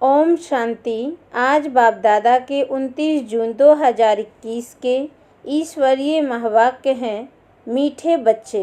ओम शांति। आज बाप दादा के 29 जून 2021 के ईश्वरीय महावाक्य हैं। मीठे बच्चे,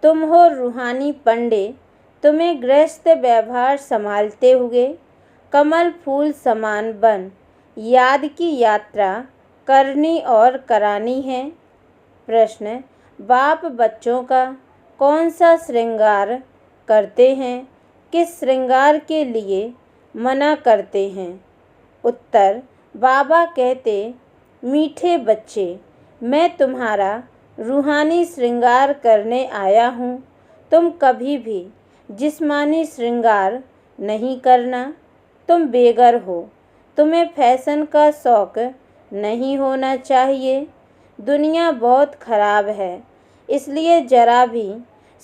तुम हो रूहानी पंडे। तुम्हें गृहस्थ व्यवहार संभालते हुए कमल फूल समान बन याद की यात्रा करनी और करानी है। प्रश्न, बाप बच्चों का कौन सा श्रृंगार करते हैं? किस श्रृंगार के लिए मना करते हैं? उत्तर, बाबा कहते, मीठे बच्चे, मैं तुम्हारा रूहानी श्रृंगार करने आया हूँ। तुम कभी भी जिस्मानी श्रृंगार नहीं करना। तुम बेगर हो। तुम्हें फैशन का शौक नहीं होना चाहिए। दुनिया बहुत खराब है, इसलिए जरा भी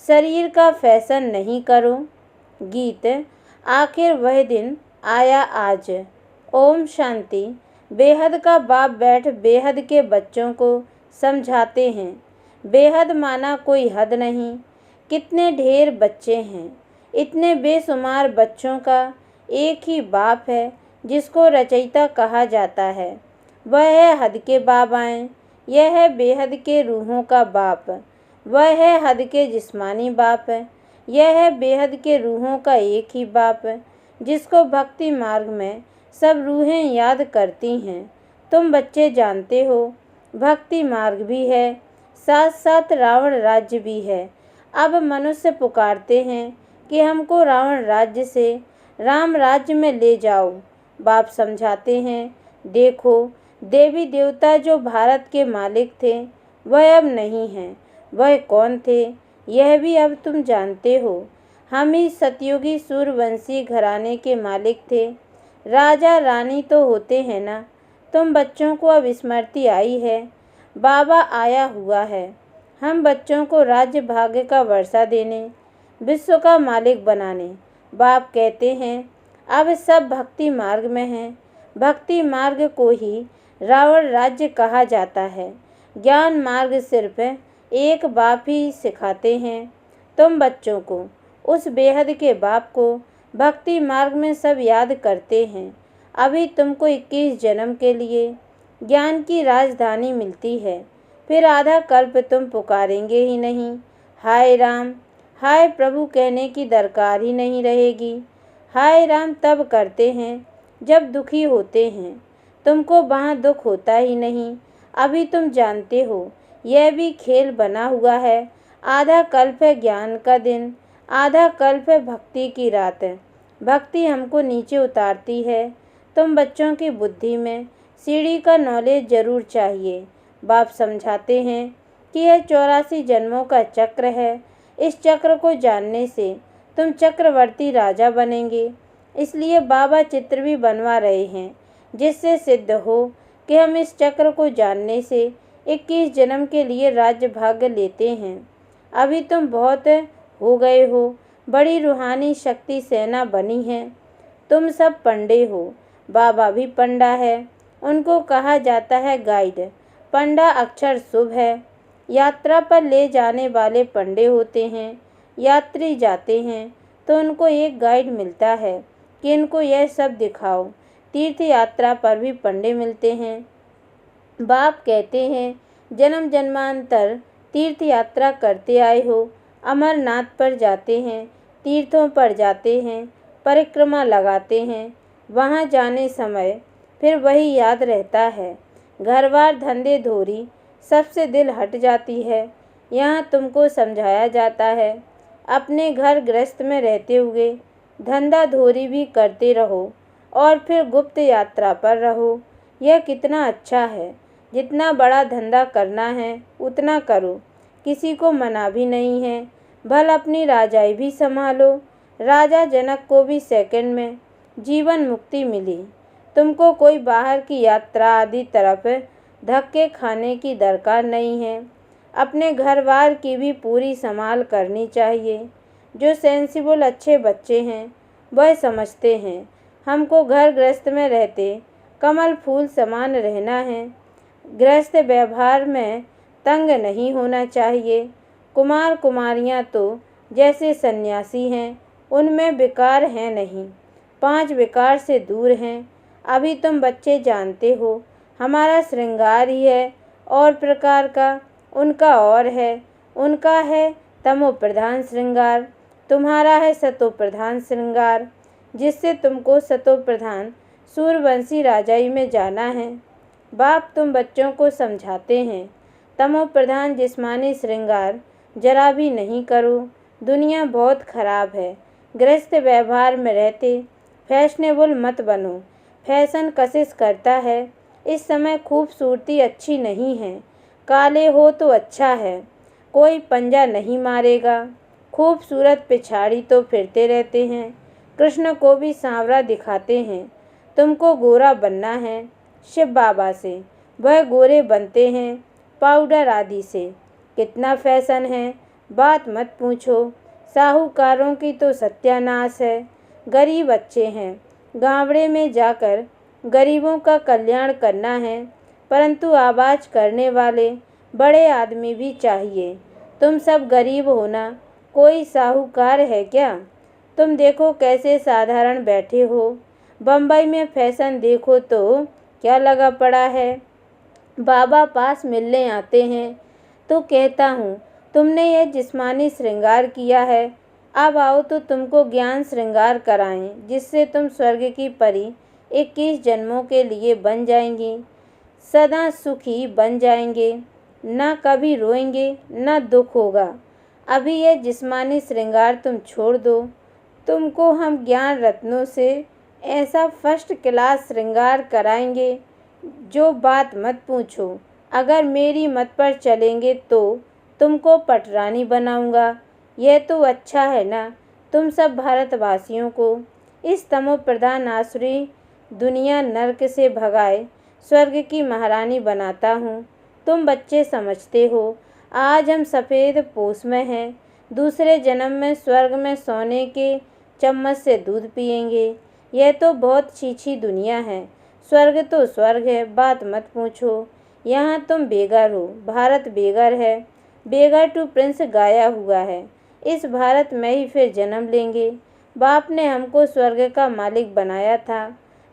शरीर का फैशन नहीं करो। गीत। आखिर वह दिन आया आज। ओम शांति। बेहद का बाप बैठ बेहद के बच्चों को समझाते हैं। बेहद माना कोई हद नहीं। कितने ढेर बच्चे हैं। इतने बेशुमार बच्चों का एक ही बाप है जिसको रचयिता कहा जाता है। वह है हद के बाबाएँ। यह है बेहद के रूहों का बाप। वह है हद के जिस्मानी बाप। यह है बेहद के रूहों का एक ही बाप जिसको भक्ति मार्ग में सब रूहें याद करती हैं। तुम बच्चे जानते हो, भक्ति मार्ग भी है, साथ साथ रावण राज्य भी है। अब मनुष्य पुकारते हैं कि हमको रावण राज्य से राम राज्य में ले जाओ। बाप समझाते हैं, देखो, देवी देवता जो भारत के मालिक थे वह अब नहीं हैं। वह कौन थे यह भी अब तुम जानते हो। हम ही सतयुगी सूर्यवंशी घराने के मालिक थे। राजा रानी तो होते हैं ना। तुम बच्चों को अब स्मृति आई है। बाबा आया हुआ है हम बच्चों को राज्य भाग्य का वर्षा देने, विश्व का मालिक बनाने। बाप कहते हैं, अब सब भक्ति मार्ग में हैं। भक्ति मार्ग को ही रावण राज्य कहा जाता है। ज्ञान मार्ग सिर्फ एक बाप ही सिखाते हैं। तुम बच्चों को, उस बेहद के बाप को भक्ति मार्ग में सब याद करते हैं। अभी तुमको 21 जन्म के लिए ज्ञान की राजधानी मिलती है। फिर आधा कल्प तुम पुकारेंगे ही नहीं। हाय राम, हाय प्रभु कहने की दरकार ही नहीं रहेगी। हाय राम तब करते हैं जब दुखी होते हैं। तुमको वहाँ दुख होता ही नहीं। अभी तुम जानते हो यह भी खेल बना हुआ है। आधा कल्प है ज्ञान का दिन, आधा कल्प है भक्ति की रात। भक्ति हमको नीचे उतारती है। तुम बच्चों की बुद्धि में सीढ़ी का नॉलेज जरूर चाहिए। बाप समझाते हैं कि यह 84 जन्मों का चक्र है। इस चक्र को जानने से तुम चक्रवर्ती राजा बनेंगे। इसलिए बाबा चित्र भी बनवा रहे हैं जिससे सिद्ध हो कि हम इस चक्र को जानने से 21 जन्म के लिए राज्य भाग्य लेते हैं। अभी तुम बहुत हो गए हो। बड़ी रूहानी शक्ति सेना बनी है। तुम सब पंडे हो। बाबा भी पंडा है। उनको कहा जाता है गाइड। पंडा अक्षर शुभ है। यात्रा पर ले जाने वाले पंडे होते हैं। यात्री जाते हैं तो उनको एक गाइड मिलता है कि इनको यह सब दिखाओ। तीर्थ यात्रा पर भी पंडे मिलते हैं। बाप कहते हैं, जन्म जन्मांतर तीर्थ यात्रा करते आए हो। अमरनाथ पर जाते हैं, तीर्थों पर जाते हैं, परिक्रमा लगाते हैं। वहाँ जाने समय फिर वही याद रहता है। घरबार धंधे धोरी सबसे दिल हट जाती है। यहाँ तुमको समझाया जाता है, अपने घर गृहस्थ में रहते हुए धंधा धोरी भी करते रहो और फिर गुप्त यात्रा पर रहो। यह कितना अच्छा है। जितना बड़ा धंधा करना है उतना करो, किसी को मना भी नहीं है। भल अपनी राजाई भी संभालो। राजा जनक को भी सेकंड में जीवन मुक्ति मिली। तुमको कोई बाहर की यात्रा आदि तरफ धक्के खाने की दरकार नहीं है। अपने घर बार की भी पूरी संभाल करनी चाहिए। जो सेंसिबल अच्छे बच्चे हैं वह समझते हैं हमको घर गृहस्थ में रहते कमल फूल समान रहना है। गृहस्थ व्यवहार में तंग नहीं होना चाहिए। कुमार कुमारियाँ तो जैसे सन्यासी हैं, उनमें विकार हैं नहीं। 5 विकार से दूर हैं। अभी तुम बच्चे जानते हो, हमारा श्रृंगार ही है और प्रकार का, उनका और है। उनका है तमो प्रधान श्रृंगार, तुम्हारा है सतो प्रधान श्रृंगार, जिससे तुमको सतो प्रधान सूर्यवंशी राजाई में जाना है। बाप तुम बच्चों को समझाते हैं, तमो प्रधान जिस्मानी श्रृंगार जरा भी नहीं करो। दुनिया बहुत खराब है। गृहस्थ व्यवहार में रहते फैशनेबल मत बनो। फैशन कशिश करता है। इस समय खूबसूरती अच्छी नहीं है। काले हो तो अच्छा है, कोई पंजा नहीं मारेगा। खूबसूरत पिछाड़ी तो फिरते रहते हैं। कृष्ण को भी सांवरा दिखाते हैं। तुमको गोरा बनना है शिव बाबा से, वह गोरे बनते हैं पाउडर आदि से। कितना फैशन है, बात मत पूछो। साहूकारों की तो सत्यानाश है। गरीब अच्छे हैं, गाँवड़े में जाकर गरीबों का कल्याण करना है, परंतु आवाज़ करने वाले बड़े आदमी भी चाहिए। तुम सब गरीब हो ना, कोई साहूकार है क्या? तुम देखो कैसे साधारण बैठे हो। बम्बई में फैशन देखो तो क्या लगा पड़ा है। बाबा पास मिलने आते हैं तो कहता हूँ, तुमने ये जिस्मानी श्रृंगार किया है, अब आओ तो तुमको ज्ञान श्रृंगार कराएं, जिससे तुम स्वर्ग की परी 21 जन्मों के लिए बन जाएंगी। सदा सुखी बन जाएंगे, ना कभी रोएंगे ना दुख होगा। अभी ये जिस्मानी श्रृंगार तुम छोड़ दो, तुमको हम ज्ञान रत्नों से ऐसा फर्स्ट क्लास श्रृंगार कराएंगे, जो बात मत पूछो। अगर मेरी मत पर चलेंगे तो तुमको पटरानी बनाऊंगा। यह तो अच्छा है ना, तुम सब भारतवासियों को इस तमो प्रधान आसुरी दुनिया नर्क से भगाए स्वर्ग की महारानी बनाता हूँ। तुम बच्चे समझते हो, आज हम सफ़ेद पोश में हैं, दूसरे जन्म में स्वर्ग में सोने के चम्मच से दूध पिएंगे। यह तो बहुत छीछी दुनिया है। स्वर्ग तो स्वर्ग है, बात मत पूछो। यहाँ तुम बेघर हो, भारत बेघर है। बेघर टू प्रिंस गाया हुआ है। इस भारत में ही फिर जन्म लेंगे। बाप ने हमको स्वर्ग का मालिक बनाया था।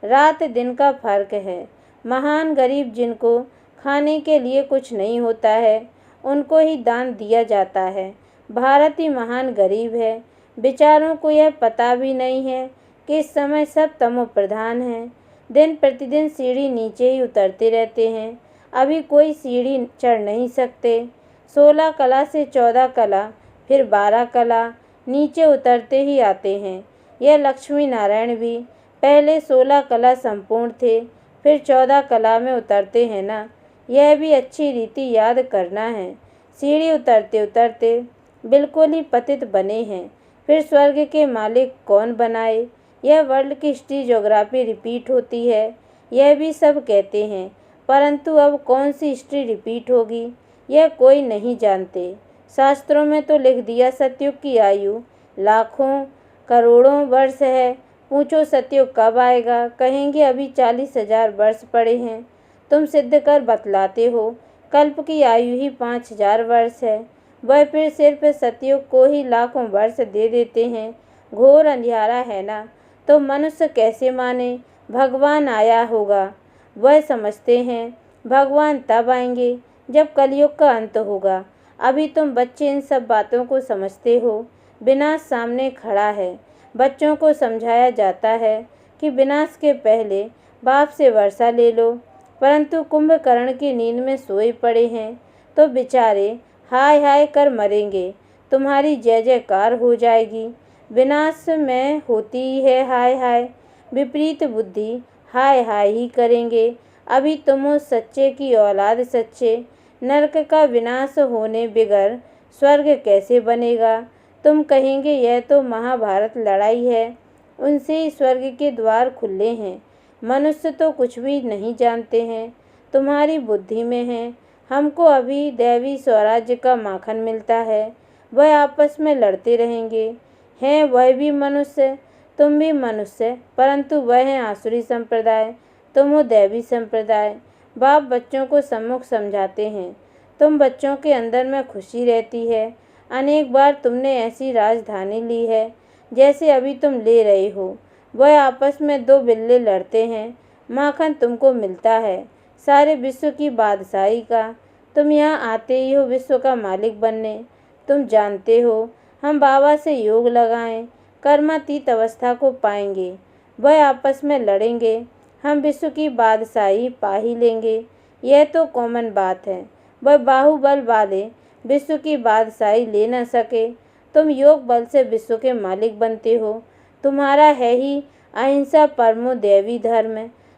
रात दिन का फर्क है। महान गरीब जिनको खाने के लिए कुछ नहीं होता है, उनको ही दान दिया जाता है। भारत ही महान गरीब है। बेचारों को यह पता भी नहीं है कि इस समय सब तमो प्रधान हैं। दिन प्रतिदिन सीढ़ी नीचे ही उतरते रहते हैं। अभी कोई सीढ़ी चढ़ नहीं सकते। 16 कला से 14 कला, फिर 12 कला, नीचे उतरते ही आते हैं। यह लक्ष्मी नारायण भी पहले 16 कला संपूर्ण थे, फिर 14 कला में उतरते हैं ना। यह भी अच्छी रीति याद करना है। सीढ़ी उतरते उतरते बिल्कुल ही पतित बने हैं, फिर स्वर्ग के मालिक कौन बनाए। यह वर्ल्ड की हिस्ट्री ज्योग्राफी रिपीट होती है, यह भी सब कहते हैं, परंतु अब कौन सी हिस्ट्री रिपीट होगी यह कोई नहीं जानते। शास्त्रों में तो लिख दिया सतयुग की आयु लाखों करोड़ों वर्ष है। पूछो सतयुग कब आएगा, कहेंगे अभी 40,000 वर्ष पड़े हैं। तुम सिद्ध कर बतलाते हो कल्प की आयु ही 5,000 वर्ष है। वह फिर सिर्फ सतयुग को ही लाखों वर्ष दे देते हैं। घोर अंधियारा है ना, तो मनुष्य कैसे माने भगवान आया होगा। वह समझते हैं भगवान तब आएंगे जब कलयुग का अंत होगा। अभी तुम बच्चे इन सब बातों को समझते हो। विनाश सामने खड़ा है। बच्चों को समझाया जाता है कि विनाश के पहले बाप से वर्षा ले लो, परंतु कुंभकर्ण की नींद में सोए पड़े हैं तो बेचारे हाय हाय कर मरेंगे। तुम्हारी जय जयकार हो जाएगी। विनाश में होती ही है हाय हाय। विपरीत बुद्धि हाय हाय ही करेंगे। अभी तुम हो सच्चे की औलाद सच्चे। नरक का विनाश होने बिगर स्वर्ग कैसे बनेगा। तुम कहेंगे यह तो महाभारत लड़ाई है, उनसे ही स्वर्ग के द्वार खुले हैं। मनुष्य तो कुछ भी नहीं जानते हैं, तुम्हारी बुद्धि में है। हमको अभी दैवी स्वराज्य का माखन मिलता है, वह आपस में लड़ते रहेंगे। हैं वह भी मनुष्य, तुम भी मनुष्य, परंतु वह है आसुरी संप्रदाय, तुम हो दैवी संप्रदाय। बाप बच्चों को सम्मुख समझाते हैं। तुम बच्चों के अंदर में खुशी रहती है। अनेक बार तुमने ऐसी राजधानी ली है जैसे अभी तुम ले रहे हो। वह आपस में दो बिल्ले लड़ते हैं, माखन तुमको मिलता है सारे विश्व की बादशाही का। तुम यहाँ आते ही हो विश्व का मालिक बनने। तुम जानते हो हम बाबा से योग लगाएं, कर्मातीत अवस्था को पाएंगे। वह आपस में लड़ेंगे, हम विश्व की बादशाही पा ही लेंगे। यह तो कॉमन बात है। वह बाहुबल वाले विश्व की बादशाही ले न सके। तुम योग बल से विश्व के मालिक बनते हो। तुम्हारा है ही अहिंसा परमो दैवी धर्म।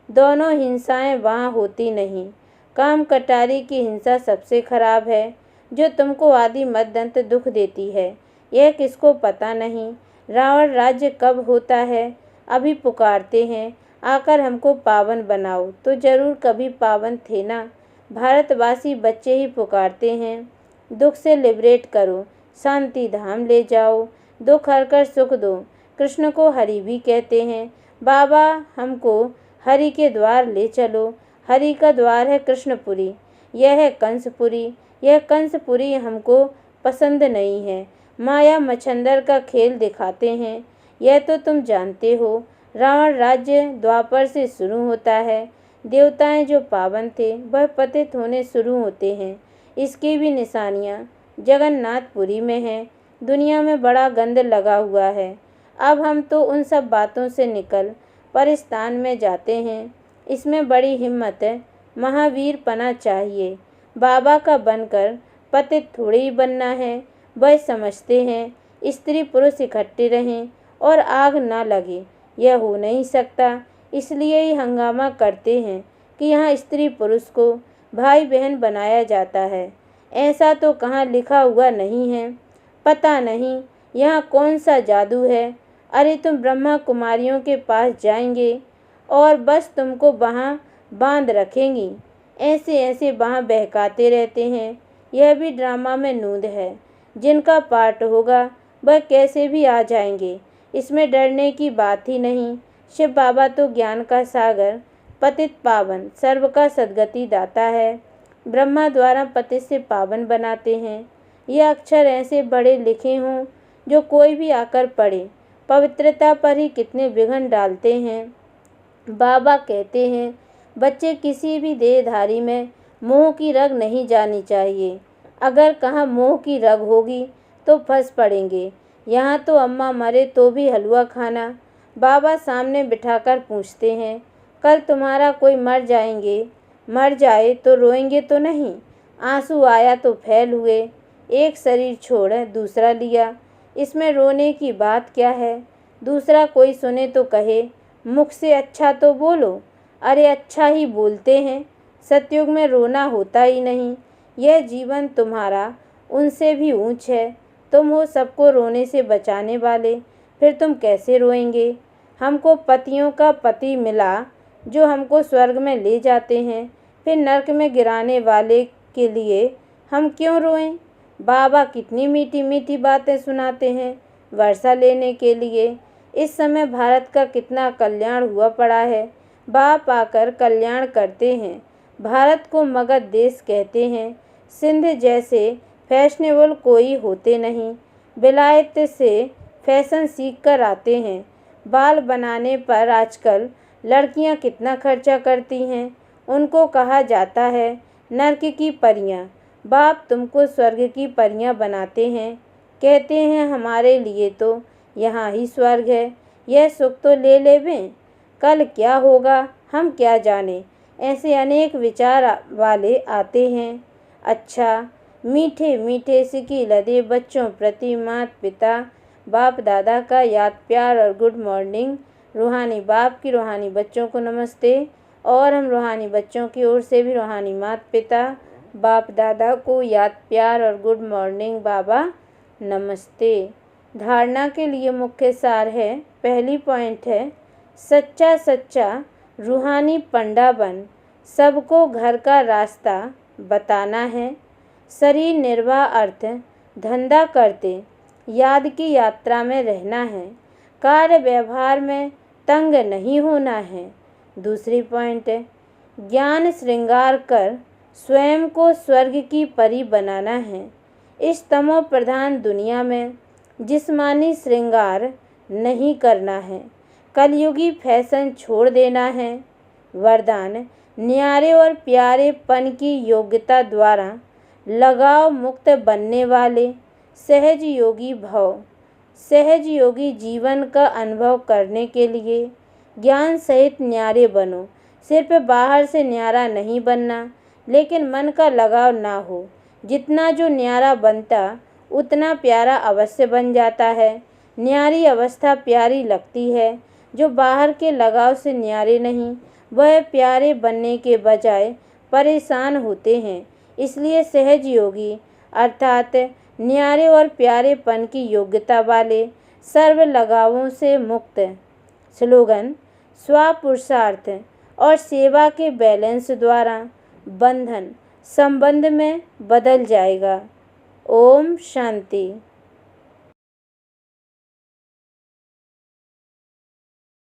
दोनों हिंसाएं वहाँ होती नहीं। काम कटारी की हिंसा सबसे खराब है, जो तुमको आदि मद्दंत दुख देती है। यह किसको पता नहीं। रावण राज्य कब होता है, अभी पुकारते हैं आकर हमको पावन बनाओ, तो जरूर कभी पावन थे ना। भारतवासी बच्चे ही पुकारते हैं, दुख से लिबरेट करो, शांति धाम ले जाओ, दुख हरकर सुख दो। कृष्ण को हरि भी कहते हैं। बाबा हमको हरि के द्वार ले चलो। हरि का द्वार है कृष्णपुरी, यह है कंसपुरी। यह कंसपुरी हमको पसंद नहीं है। माया मच्छंदर का खेल दिखाते हैं, यह तो तुम जानते हो। रावण राज्य द्वापर से शुरू होता है। देवताएं जो पावन थे वह पतित होने शुरू होते हैं। इसकी भी निशानियाँ जगन्नाथपुरी में हैं। दुनिया में बड़ा गंद लगा हुआ है। अब हम तो उन सब बातों से निकल परिस्तान में जाते हैं। इसमें बड़ी हिम्मत है, महावीर पना चाहिए। बाबा का बनकर पतित थोड़े ही बनना है। वह समझते हैं स्त्री पुरुष इकट्ठे रहें और आग ना लगे, यह हो नहीं सकता। इसलिए ही हंगामा करते हैं कि यहाँ स्त्री पुरुष को भाई बहन बनाया जाता है। ऐसा तो कहाँ लिखा हुआ नहीं है। पता नहीं यहाँ कौन सा जादू है। अरे तुम ब्रह्मा कुमारियों के पास जाएंगे और बस तुमको वहाँ बांध रखेंगी। ऐसे ऐसे वहाँ बहकाते रहते हैं। यह भी ड्रामा में नूंद है। जिनका पार्ट होगा वह कैसे भी आ जाएंगे, इसमें डरने की बात ही नहीं। शिव बाबा तो ज्ञान का सागर, पतित पावन, सर्व का सद्गति दाता है। ब्रह्मा द्वारा पतित से पावन बनाते हैं। ये अक्षर ऐसे बड़े लिखे हों जो कोई भी आकर पढ़े, पवित्रता पर ही कितने विघ्न डालते हैं। बाबा कहते हैं बच्चे किसी भी देहधारी में मोह की रग नहीं जानी चाहिए। अगर कहाँ मोह की रग होगी तो फंस पड़ेंगे। यहाँ तो अम्मा मरे तो भी हलवा खाना। बाबा सामने बिठाकर पूछते हैं, कल तुम्हारा कोई मर जाए तो रोएंगे तो नहीं? आंसू आया तो फैल हुए, एक शरीर छोड़ दूसरा लिया, इसमें रोने की बात क्या है? दूसरा कोई सुने तो कहे मुख से अच्छा तो बोलो। अरे अच्छा ही बोलते हैं। सतयुग में रोना होता ही नहीं। यह जीवन तुम्हारा उनसे भी ऊंच है। तुम हो सबको रोने से बचाने वाले, फिर तुम कैसे रोएंगे? हमको पतियों का पति मिला जो हमको स्वर्ग में ले जाते हैं, फिर नरक में गिराने वाले के लिए हम क्यों रोएं? बाबा कितनी मीठी मीठी बातें सुनाते हैं वर्षा लेने के लिए। इस समय भारत का कितना कल्याण हुआ पड़ा है। बाप आकर कल्याण करते हैं। भारत को मगध देश कहते हैं। सिंध जैसे फैशनेबल कोई होते नहीं। विलायत से फैशन सीख कर आते हैं। बाल बनाने पर आजकल लड़कियां कितना खर्चा करती हैं। उनको कहा जाता है नर्क की परियां। बाप तुमको स्वर्ग की परियां बनाते हैं। कहते हैं हमारे लिए तो यहाँ ही स्वर्ग है, यह सुख तो ले लेवें, कल क्या होगा हम क्या जाने। ऐसे अनेक विचार वाले आते हैं। अच्छा, मीठे मीठे सिकी लदे बच्चों प्रति माता पिता बाप दादा का याद प्यार और गुड मॉर्निंग। रूहानी बाप की रूहानी बच्चों को नमस्ते, और हम रूहानी बच्चों की ओर से भी रूहानी माता पिता बाप दादा को याद प्यार और गुड मॉर्निंग बाबा नमस्ते। धारणा के लिए मुख्य सार है। पहली पॉइंट है, सच्चा सच्चा रूहानी पंडा बन सबको घर का रास्ता बताना है। शरीर निर्वाह अर्थ धंधा करते याद की यात्रा में रहना है। कार्य व्यवहार में तंग नहीं होना है। दूसरी पॉइंट है, ज्ञान श्रृंगार कर स्वयं को स्वर्ग की परी बनाना है। इस तमो प्रधान दुनिया में जिस्मानी श्रृंगार नहीं करना है। कलयुगी फैशन छोड़ देना है। वरदान, न्यारे और प्यारेपन की योग्यता द्वारा लगाव मुक्त बनने वाले सहज योगी भव। सहज योगी जीवन का अनुभव करने के लिए ज्ञान सहित न्यारे बनो। सिर्फ बाहर से न्यारा नहीं बनना, लेकिन मन का लगाव ना हो। जितना जो न्यारा बनता उतना प्यारा अवश्य बन जाता है। न्यारी अवस्था प्यारी लगती है। जो बाहर के लगाव से न्यारे नहीं, वह प्यारे बनने के बजाय परेशान होते हैं। इसलिए सहज योगी अर्थात न्यारे और प्यारेपन की योग्यता वाले सर्व लगावों से मुक्त। स्लोगन, स्वपुरुषार्थ और सेवा के बैलेंस द्वारा बंधन संबंध में बदल जाएगा। ओम शांति।